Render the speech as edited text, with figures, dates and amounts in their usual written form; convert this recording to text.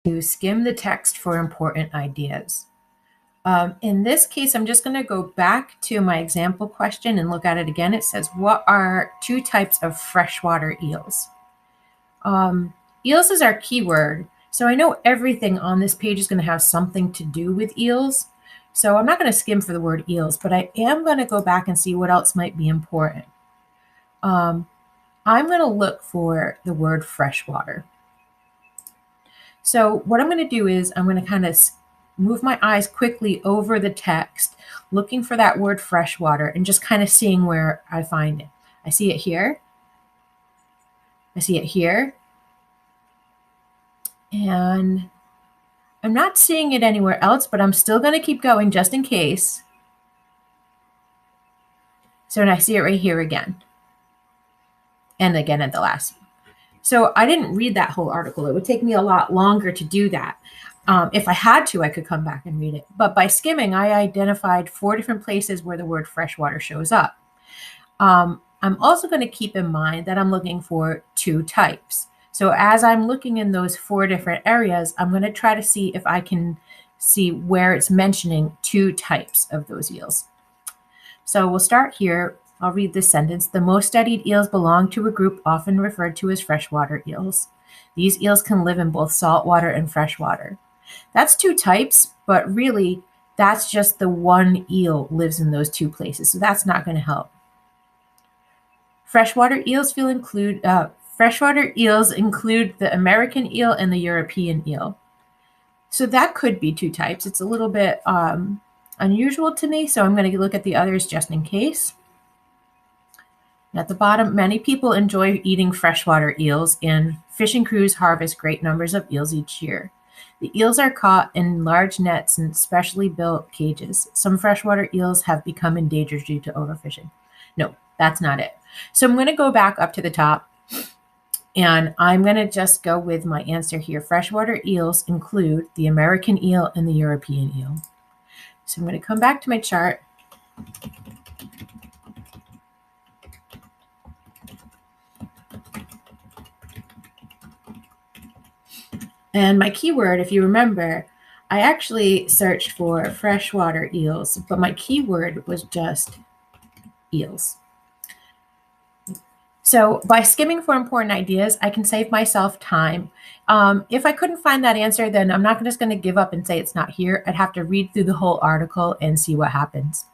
to skim the text for important ideas. In this case, I'm just going to go back to my example question and look at it again. It says, what are two types of freshwater eels? Eels is our keyword, so I know everything on this page is going to have something to do with eels. So I'm not going to skim for the word eels, but I am going to go back and see what else might be important. I'm going to look for the word freshwater. So what I'm going to do is I'm going to kind of move my eyes quickly over the text, looking for that word freshwater and just kind of seeing where I find it. I see it here. I see it here. And I'm not seeing it anywhere else, but I'm still going to keep going just in case. So I see it right here again. And again at the last. So I didn't read that whole article. It would take me a lot longer to do that. If I had to, I could come back and read it. But by skimming, I identified 4 different places where the word freshwater shows up. I'm also going to keep in mind that I'm looking for 2 types. So as I'm looking in those 4 different areas, I'm going to try to see if I can see where it's mentioning 2 types of those eels. So we'll start here. I'll read this sentence. The most studied eels belong to a group often referred to as freshwater eels. These eels can live in both saltwater and freshwater. That's 2 types, but really that's just the one eel lives in those 2 places. So that's not going to help. Freshwater eels include the American eel and the European eel. So that could be 2 types. It's a little bit unusual to me, so I'm going to look at the others just in case. At the bottom, many people enjoy eating freshwater eels, and fishing crews harvest great numbers of eels each year. The eels are caught in large nets and specially built cages. Some freshwater eels have become endangered due to overfishing. No, that's not it. So I'm going to go back up to the top, and I'm going to just go with my answer here. Freshwater eels include the American eel and the European eel. So I'm going to come back to my chart. And my keyword, if you remember, I actually searched for freshwater eels, but my keyword was just eels. So by skimming for important ideas, I can save myself time. If I couldn't find that answer, then I'm not just going to give up and say it's not here. I'd have to read through the whole article and see what happens.